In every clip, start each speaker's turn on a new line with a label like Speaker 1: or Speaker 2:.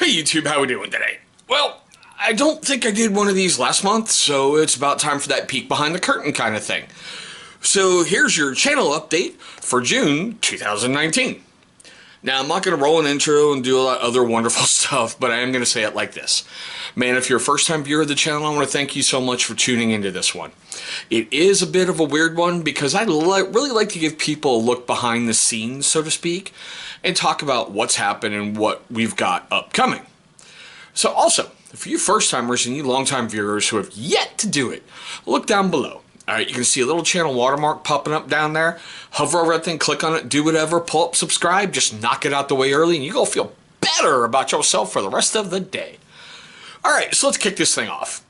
Speaker 1: Hey YouTube, how we doing today? Well, I don't think I did one of these last month, so it's about time for that peek behind the curtain kind of thing. So here's your channel update for June 2019. Now, I'm not going to roll an intro and do a lot of other wonderful stuff, but I am going to say it like this. Man, if you're a first-time viewer of the channel, I want to thank you so much for tuning into this one. It is a bit of a weird one because I really like to give people a look behind the scenes, so to speak, and talk about what's happened and what we've got upcoming. So also, for you first-timers and you long-time viewers who have yet to do it, look down below. Alright, you can see a little channel watermark popping up down there. Hover over that thing, click on it, do whatever, pull up subscribe, just knock it out the way early, and you're going to feel better about yourself for the rest of the day. Alright, so let's kick this thing off.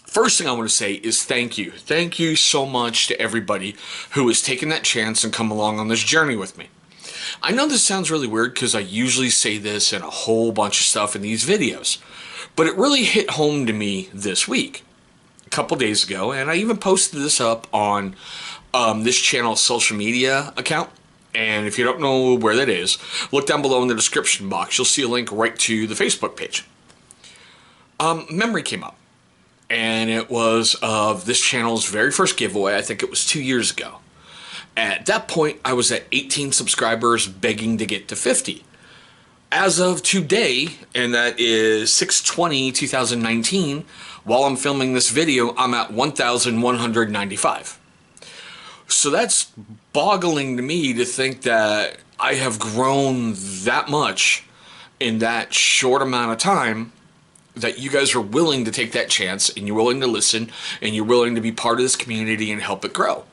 Speaker 1: First thing I want to say is thank you. Thank you so much to everybody who has taken that chance and come along on this journey with me. I know this sounds really weird because I usually say this in a whole bunch of stuff in these videos, but it really hit home to me this week. Couple days ago, and I even posted this up on this channel's social media account. And if you don't know where that is, look down below in the description box. You'll see a link right to the Facebook page. Memory came up, and it was of this channel's very first giveaway. I think it was 2 years ago. At that point, I was at 18 subscribers, begging to get to 50. As of today, and that is 6/20/2019, while I'm filming this video, I'm at 1,195. So that's boggling to me to think that I have grown that much in that short amount of time, that you guys are willing to take that chance, and you're willing to listen, and you're willing to be part of this community and help it grow.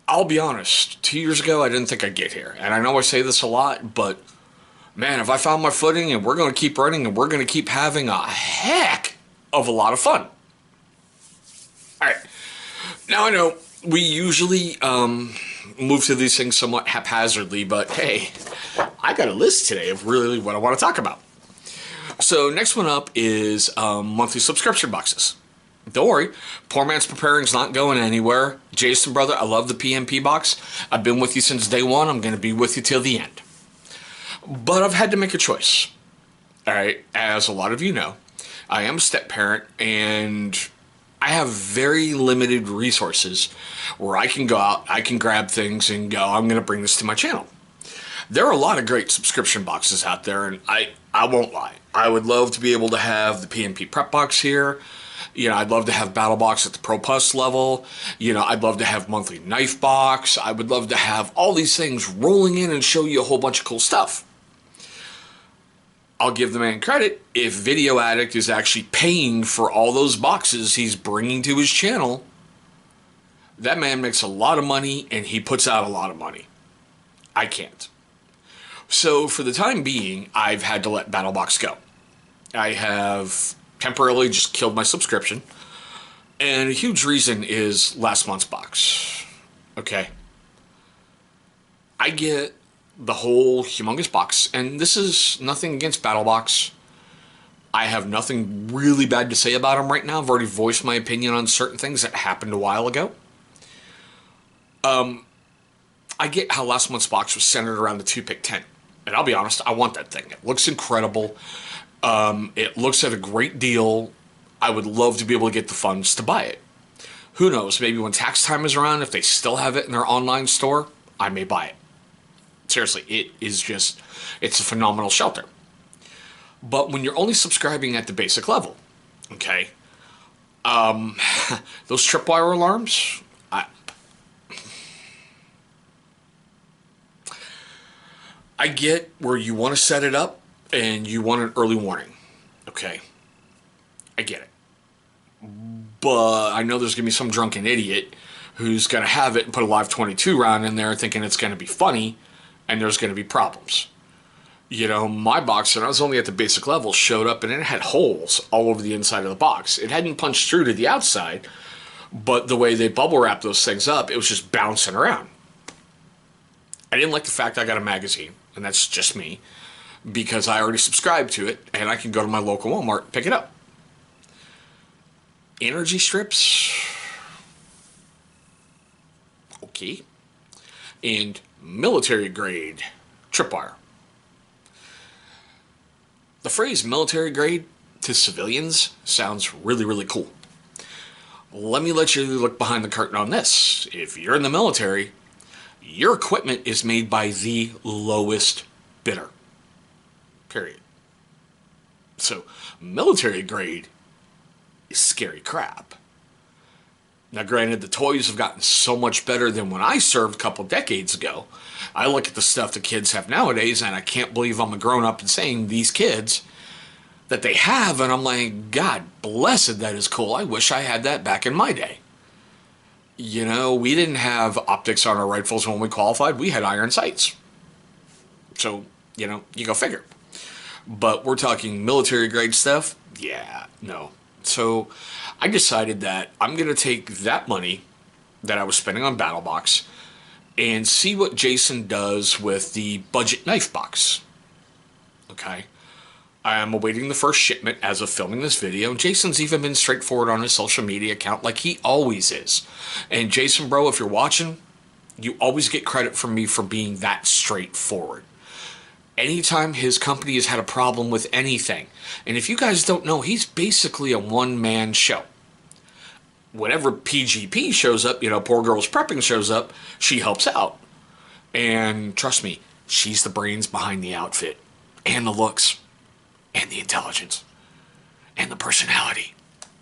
Speaker 1: I'll be honest, 2 years ago, I didn't think I'd get here. And I know I say this a lot, but man, if I found my footing, and we're going to keep running, and we're going to keep having a heck of a lot of fun. Alright, now I know we usually move through these things somewhat haphazardly, but hey, I got a list today of really what I want to talk about. So next one up is monthly subscription boxes. Don't worry, Poor Man's Preparing's not going anywhere. Jason, brother, I love the PMP box. I've been with you since day one. I'm going to be with you till the end. But I've had to make a choice. Alright, as a lot of you know, I am a step-parent, and I have very limited resources where I can go out, I can grab things and go, I'm going to bring this to my channel. There are a lot of great subscription boxes out there, and I won't lie. I would love to be able to have the PMP prep box here. You know, I'd love to have Battle Box at the Pro Plus level. You know, I'd love to have monthly knife box. I would love to have all these things rolling in and show you a whole bunch of cool stuff. I'll give the man credit. If Video Addict is actually paying for all those boxes he's bringing to his channel, that man makes a lot of money and he puts out a lot of money. I can't. So for the time being, I've had to let BattleBox go. I have temporarily just killed my subscription, and a huge reason is last month's box. Okay. I get the whole humongous box, and this is nothing against BattleBox. I have nothing really bad to say about them right now. I've already voiced my opinion on certain things that happened a while ago. I get how last month's box was centered around the 2-pick tent, and I'll be honest, I want that thing. It looks incredible. It looks at a great deal. I would love to be able to get the funds to buy it. Who knows, maybe when tax time is around, if they still have it in their online store, I may buy it. Seriously, it is just, it's a phenomenal shelter. But when you're only subscribing at the basic level, okay, those tripwire alarms, I get where you want to set it up and you want an early warning, okay, I get it. But I know there's going to be some drunken idiot who's going to have it and put a live 22 round in there thinking it's going to be funny, and there's going to be problems. You know, my box, and I was only at the basic level, showed up and it had holes all over the inside of the box. It hadn't punched through to the outside, but the way they bubble wrap those things up, it was just bouncing around. I didn't like the fact I got a magazine, and that's just me, because I already subscribed to it, and I can go to my local Walmart and pick it up. Energy strips, okay, and military grade tripwire. The phrase military grade to civilians sounds really, really cool. Let me let you look behind the curtain on this. If you're in the military, your equipment is made by the lowest bidder. Period. So, military grade is scary crap. Now, granted, the toys have gotten so much better than when I served a couple decades ago. I look at the stuff the kids have nowadays, and I can't believe I'm a grown-up and saying these kids that they have, and I'm like, God blessed, that is cool. I wish I had that back in my day. You know, we didn't have optics on our rifles when we qualified. We had iron sights. So, you know, you go figure. But we're talking military grade stuff? Yeah, no. So I decided that I'm going to take that money that I was spending on BattleBox and see what Jason does with the budget knife box. Okay? I am awaiting the first shipment as of filming this video. Jason's even been straightforward on his social media account like he always is. And Jason, bro, if you're watching, you always get credit from me for being that straightforward. Anytime his company has had a problem with anything, and if you guys don't know, he's basically a one-man show. Whenever PGP shows up, you know, Poor Girls Prepping shows up, she helps out. And trust me, she's the brains behind the outfit, and the looks, and the intelligence, and the personality.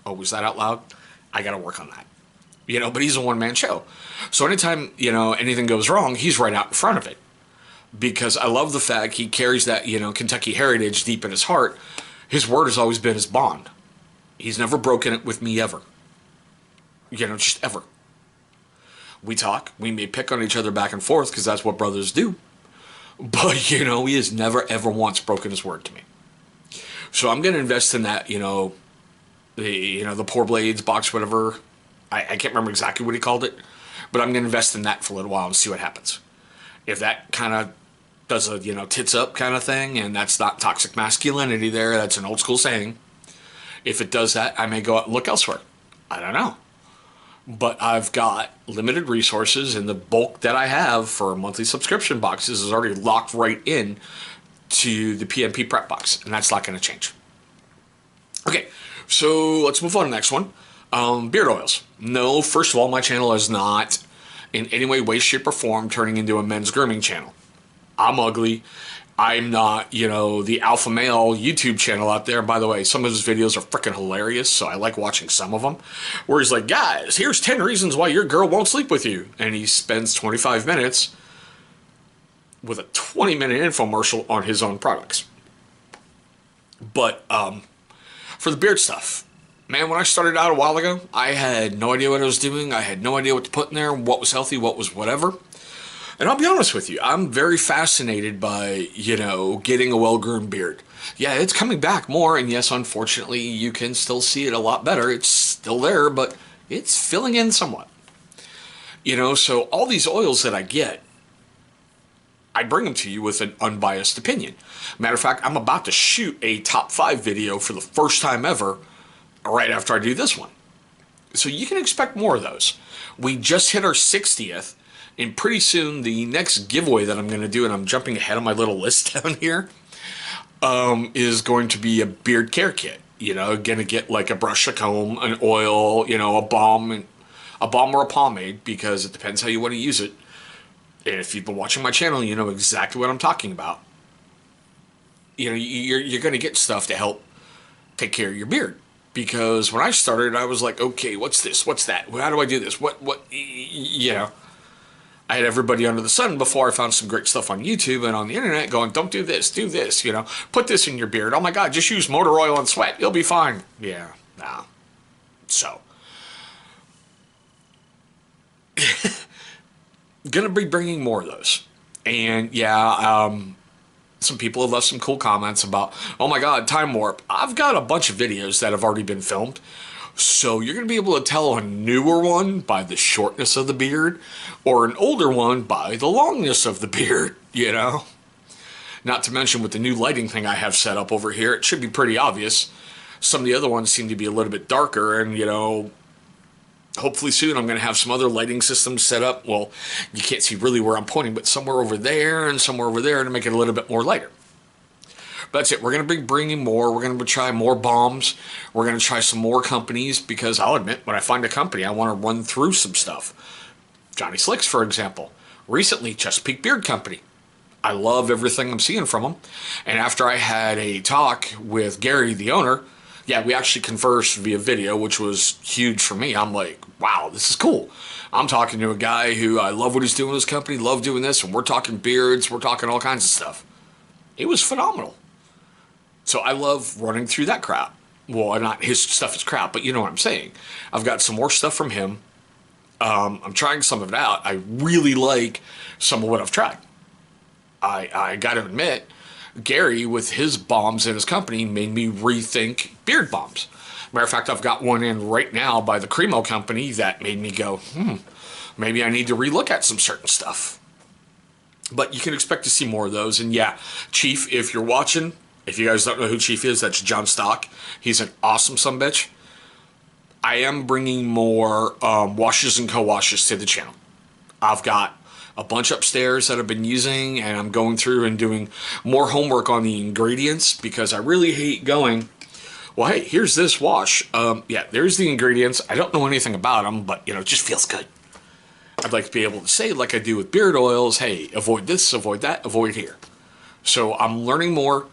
Speaker 1: Oh, was that out loud? I gotta work on that. You know, but he's a one-man show. So anytime, you know, anything goes wrong, he's right out in front of it. Because I love the fact he carries that, you know, Kentucky heritage deep in his heart. His word has always been his bond. He's never broken it with me ever. You know, just ever. We talk. We may pick on each other back and forth because that's what brothers do. But, you know, he has never, ever once broken his word to me. So I'm going to invest in that, you know, the Poor Blades box, whatever. I can't remember exactly what he called it. But I'm going to invest in that for a little while and see what happens. If that kind of does a, you know, tits up kind of thing, and that's not toxic masculinity there, that's an old school saying. If it does that, I may go out and look elsewhere. I don't know. But I've got limited resources, and the bulk that I have for monthly subscription boxes is already locked right in to the PMP prep box, and that's not going to change. Okay, so let's move on to the next one. Beard oils. No, first of all, my channel is not in any way, shape, or form turning into a men's grooming channel. I'm ugly. I'm not, you know, the alpha male YouTube channel out there. By the way, some of his videos are freaking hilarious, so I like watching some of them. Where he's like, guys, here's 10 reasons why your girl won't sleep with you. And he spends 25 minutes with a 20-minute infomercial on his own products. But for the beard stuff, man, when I started out a while ago, I had no idea what I was doing. I had no idea what to put in there, what was healthy, what was whatever. And I'll be honest with you, I'm very fascinated by, you know, getting a well-groomed beard. Yeah, it's coming back more, and yes, unfortunately, you can still see it a lot better. It's still there, but it's filling in somewhat. You know, so all these oils that I get, I bring them to you with an unbiased opinion. Matter of fact, I'm about to shoot a top 5 video for the first time ever right after I do this one. So you can expect more of those. We just hit our 60th. And pretty soon, the next giveaway that I'm going to do, and I'm jumping ahead on my little list down here, is going to be a beard care kit. You know, going to get like a brush, a comb, an oil, you know, a balm or a pomade, because it depends how you want to use it. And if you've been watching my channel, you know exactly what I'm talking about. You know, you're going to get stuff to help take care of your beard. Because when I started, I was like, okay, what's this? What's that? How do I do this? What, you know. I had everybody under the sun before I found some great stuff on YouTube and on the internet going, don't do this, you know, put this in your beard. Oh my God, just use motor oil and sweat. You'll be fine. Yeah, no. So, gonna be bringing more of those. And yeah, some people have left some cool comments about, oh my God, Time Warp. I've got a bunch of videos that have already been filmed. So you're going to be able to tell a newer one by the shortness of the beard, or an older one by the longness of the beard, you know? Not to mention with the new lighting thing I have set up over here, it should be pretty obvious. Some of the other ones seem to be a little bit darker, and, you know, hopefully soon I'm going to have some other lighting systems set up. Well, you can't see really where I'm pointing, but somewhere over there and somewhere over there to make it a little bit more lighter. But that's it. We're going to be bringing more. We're going to try more bombs. We're going to try some more companies because I'll admit, when I find a company, I want to run through some stuff. Johnny Slicks, for example. Recently, Chesapeake Beard Company. I love everything I'm seeing from them. And after I had a talk with Gary, the owner, yeah, we actually conversed via video, which was huge for me. I'm like, wow, this is cool. I'm talking to a guy who I love what he's doing in his company, love doing this, and we're talking beards, we're talking all kinds of stuff. It was phenomenal. So I love running through that crowd. Well, not his stuff is crap, but you know what I'm saying. I've got some more stuff from him. I'm trying some of it out. I really like some of what I've tried. I got to admit, Gary, with his bombs in his company, made me rethink beard bombs. Matter of fact, I've got one in right now by the Cremo Company that made me go, maybe I need to relook at some certain stuff. But you can expect to see more of those. And yeah, Chief, if you're watching, if you guys don't know who Chief is, that's John Stock. He's an awesome sumbitch. I am bringing more washes and co-washes to the channel. I've got a bunch upstairs that I've been using, and I'm going through and doing more homework on the ingredients because I really hate going, well, hey, here's this wash. Yeah, there's the ingredients. I don't know anything about them, but, you know, it just feels good. I'd like to be able to say, like I do with beard oils, hey, avoid this, avoid that, avoid here. So I'm learning more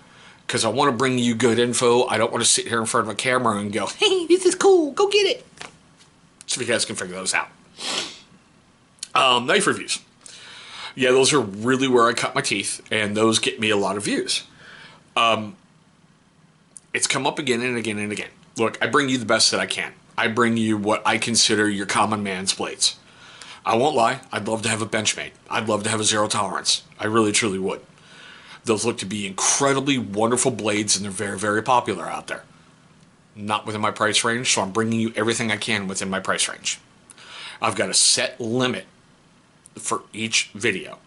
Speaker 1: because I want to bring you good info. I don't want to sit here in front of a camera and go, hey, this is cool, go get it. So if you guys can figure those out. Knife reviews. Yeah, those are really where I cut my teeth, and those get me a lot of views. It's come up again and again and again. Look, I bring you the best that I can. I bring you what I consider your common man's blades. I won't lie, I'd love to have a Benchmade. I'd love to have a zero tolerance. I really, truly would. Those look to be incredibly wonderful blades, and they're very, very popular out there. Not within my price range, so I'm bringing you everything I can within my price range. I've got a set limit for each video.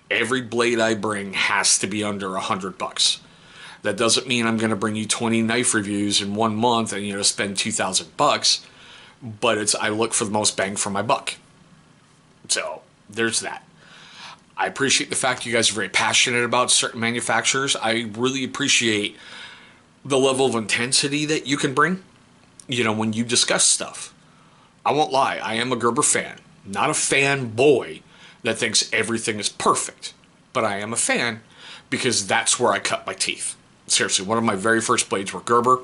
Speaker 1: Every blade I bring has to be under $100. That doesn't mean I'm going to bring you 20 knife reviews in 1 month and, you know, spend $2,000, but I look for the most bang for my buck. So there's that. I appreciate the fact you guys are very passionate about certain manufacturers. I really appreciate the level of intensity that you can bring, you know, when you discuss stuff. I won't lie, I am a Gerber fan. Not a fanboy that thinks everything is perfect, but I am a fan because that's where I cut my teeth. Seriously, one of my very first blades were Gerber,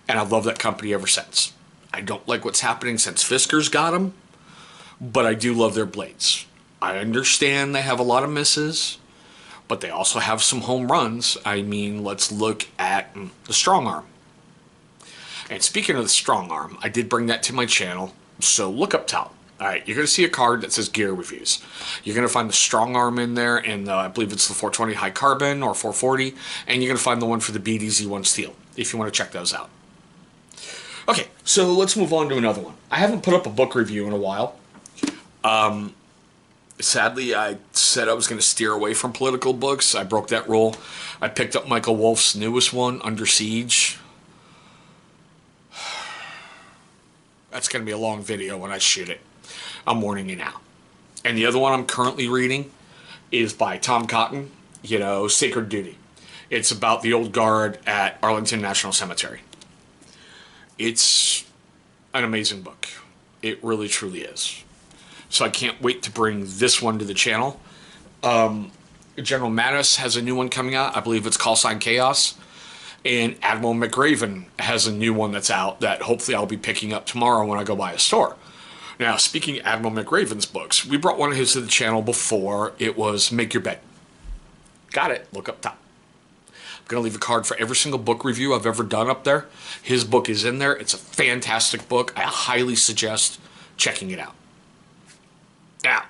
Speaker 1: and I've loved that company ever since. I don't like what's happening since Fisker's got them, but I do love their blades. I understand they have a lot of misses, but they also have some home runs. I mean, let's look at the Strong Arm. And speaking of the Strong Arm, I did bring that to my channel, so look up top. All right, you're going to see a card that says gear reviews. You're going to find the Strong Arm in there, and I believe it's the 420 high carbon or 440, and you're going to find the one for the BDZ1 steel, if you want to check those out. Okay, so let's move on to another one. I haven't put up a book review in a while. Sadly, I said I was going to steer away from political books. I broke that rule. I picked up Michael Wolff's newest one, Under Siege. That's going to be a long video when I shoot it. I'm warning you now. And the other one I'm currently reading is by Tom Cotton, you know, Sacred Duty. It's about the old guard at Arlington National Cemetery. It's an amazing book. It really, truly is. So I can't wait to bring this one to the channel. General Mattis has a new one coming out. I believe it's Call Sign Chaos. And Admiral McRaven has a new one that's out that hopefully I'll be picking up tomorrow when I go by a store. Now, speaking of Admiral McRaven's books, we brought one of his to the channel before. It was Make Your Bed. Got it. Look up top. I'm going to leave a card for every single book review I've ever done up there. His book is in there. It's a fantastic book. I highly suggest checking it out. Now,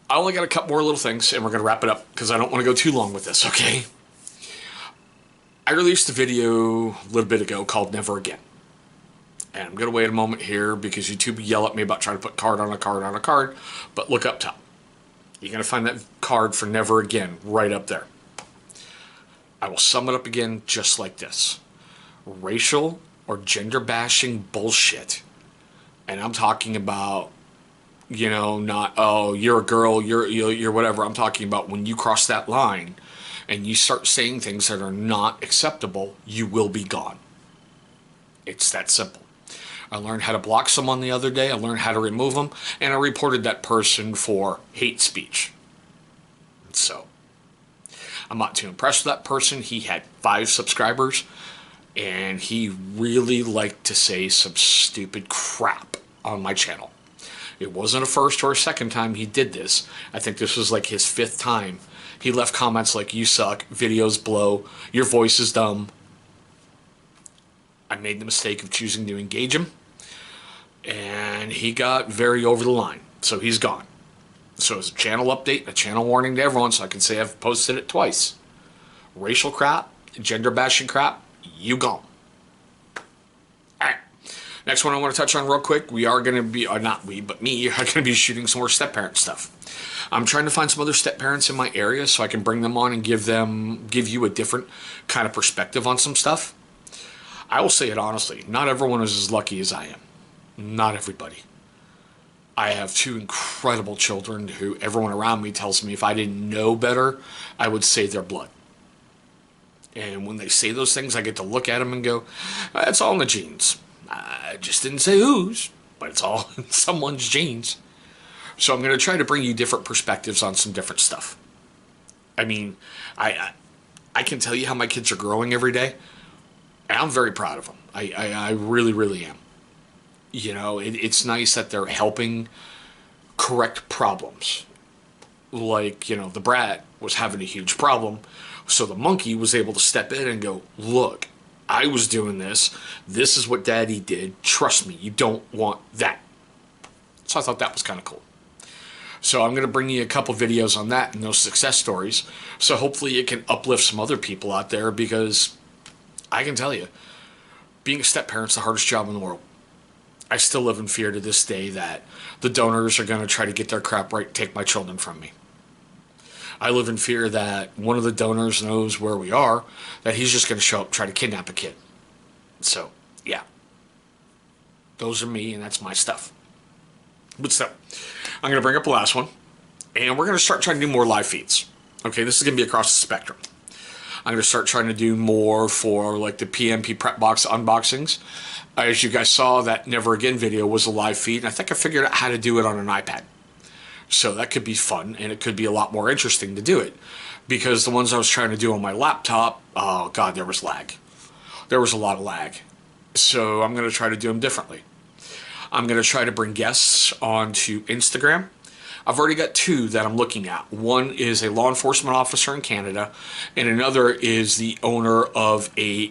Speaker 1: I only got a couple more little things, and we're going to wrap it up because I don't want to go too long with this, okay? I released a video a little bit ago called Never Again. And I'm going to wait a moment here because YouTube yell at me about trying to put card on a card on a card. But look up top. You're going to find that card for Never Again right up there. I will sum it up again just like this. Racial or gender bashing bullshit. And I'm talking about, you know, not, oh, you're a girl, you're whatever. I'm talking about when you cross that line and you start saying things that are not acceptable, you will be gone. It's that simple. I learned how to block someone the other day. I learned how to remove them, and I reported that person for hate speech. So, I'm not too impressed with that person. He had 5 subscribers, and he really liked to say some stupid crap on my channel. It wasn't a first or a second time he did this. I think this was like his 5th time. He left comments like, "You suck, videos blow, your voice is dumb." I made the mistake of choosing to engage him, and he got very over the line, so he's gone. So it's a channel update, a channel warning to everyone, so I can say I've posted it twice. Racial crap, gender bashing crap, you gone. Alright, next one I want to touch on real quick. We are going to be, not we, but me, are going to be shooting some more step-parent stuff. I'm trying to find some other step-parents in my area so I can bring them on and give you a different kind of perspective on some stuff. I will say it honestly, not everyone is as lucky as I am. Not everybody. I have 2 incredible children who everyone around me tells me if I didn't know better, I would save their blood. And when they say those things, I get to look at them and go, it's all in the genes. I just didn't say whose, but it's all in someone's genes. So I'm going to try to bring you different perspectives on some different stuff. I mean, I can tell you how my kids are growing every day, and I'm very proud of them. I really, really am. You know, it's nice that they're helping correct problems. Like, you know, the brat was having a huge problem, so the monkey was able to step in and go, "Look, I was doing this. This is what Daddy did. Trust me, you don't want that." So I thought that was kind of cool. So I'm going to bring you a couple videos on that and those success stories. So hopefully it can uplift some other people out there, because I can tell you, being a step-parent's the hardest job in the world. I still live in fear to this day that the donors are going to try to get their crap right and take my children from me. I live in fear that one of the donors knows where we are, that he's just going to show up and try to kidnap a kid. So, yeah. Those are me, and that's my stuff. But so, I'm going to bring up the last one, and we're going to start trying to do more live feeds. Okay, this is going to be across the spectrum. I'm going to start trying to do more for like the PMP prep box unboxings. As you guys saw, that Never Again video was a live feed, and I think I figured out how to do it on an iPad. So that could be fun, and it could be a lot more interesting to do it. Because the ones I was trying to do on my laptop, oh god, there was lag. There was a lot of lag. So I'm going to try to do them differently. I'm going to try to bring guests onto Instagram. I've already got 2 that I'm looking at. One is a law enforcement officer in Canada, and another is the owner of a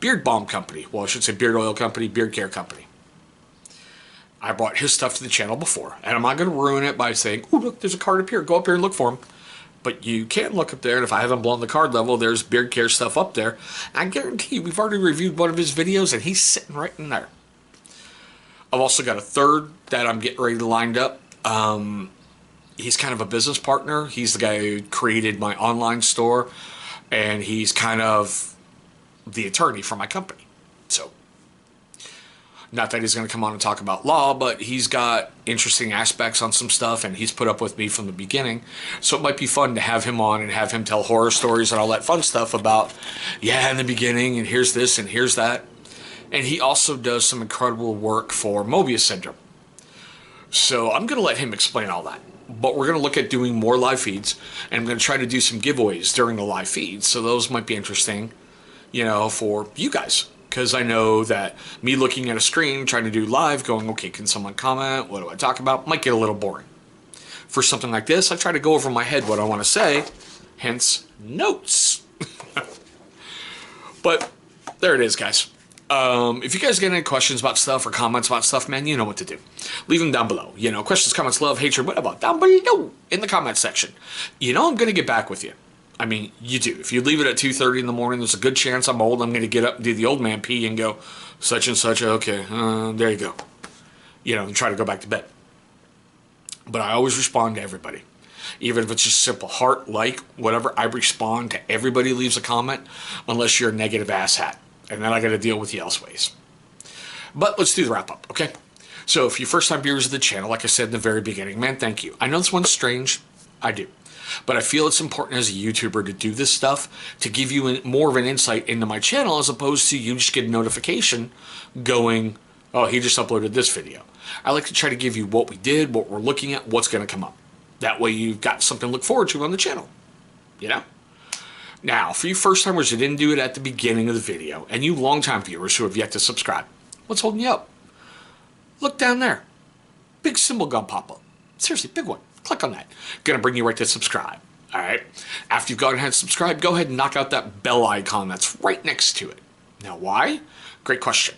Speaker 1: beard balm company. Well, I should say beard oil company, beard care company. I brought his stuff to the channel before, and I'm not going to ruin it by saying, "Oh, look, there's a card up here. Go up here and look for him." But you can look up there, and if I haven't blown the card level, there's beard care stuff up there. I guarantee you, we've already reviewed one of his videos, and he's sitting right in there. I've also got a third that I'm getting ready to line up. He's kind of a business partner. He's the guy who created my online store, and he's kind of the attorney for my company. So, not that he's going to come on and talk about law, but he's got interesting aspects on some stuff, and he's put up with me from the beginning. So it might be fun to have him on and have him tell horror stories and all that fun stuff about, yeah, in the beginning, and here's this and here's that. And he also does some incredible work for Mobius syndrome. So I'm going to let him explain all that. But we're going to look at doing more live feeds, and I'm going to try to do some giveaways during the live feeds. So those might be interesting, you know, for you guys. Because I know that me looking at a screen, trying to do live, going, okay, can someone comment? What do I talk about? Might get a little boring. For something like this, I try to go over my head what I want to say, hence notes. But there it is, guys. If you guys get any questions about stuff or comments about stuff, man, you know what to do. Leave them down below. You know, questions, comments, love, hatred, whatever, down below in the comment section. You know I'm going to get back with you. I mean, you do. If you leave it at 2:30 in the morning, there's a good chance I'm old. I'm going to get up and do the old man pee and go, such and such, okay, there you go. You know, and try to go back to bed. But I always respond to everybody. Even if it's just simple heart, like, whatever, I respond to everybody who leaves a comment, unless you're a negative asshat. And then I got to deal with you elseways. But let's do the wrap up, okay? So if you're first time viewers of the channel, like I said in the very beginning, man, thank you. I know this one's strange. I do. But I feel it's important as a YouTuber to do this stuff to give you more of an insight into my channel as opposed to you just get a notification going, oh, he just uploaded this video. I like to try to give you what we did, what we're looking at, what's going to come up. That way you've got something to look forward to on the channel. You know? Now, for you first timers who didn't do it at the beginning of the video, and you long-time viewers who have yet to subscribe, what's holding you up? Look down there. Big symbol gonna pop up. Seriously, big one. Click on that. Gonna bring you right to subscribe. Alright? After you've gone ahead and subscribed, go ahead and knock out that bell icon that's right next to it. Now, why? Great question.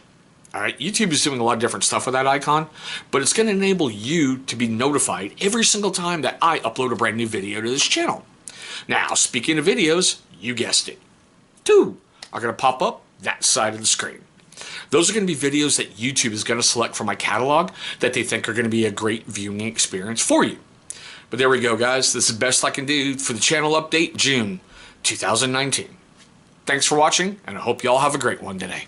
Speaker 1: Alright, YouTube is doing a lot of different stuff with that icon, but it's going to enable you to be notified every single time that I upload a brand new video to this channel. Now, speaking of videos, you guessed it. 2 are going to pop up that side of the screen. Those are going to be videos that YouTube is going to select from my catalog that they think are going to be a great viewing experience for you. But there we go, guys. This is the best I can do for the channel update, June 2019. Thanks for watching, and I hope you all have a great one today.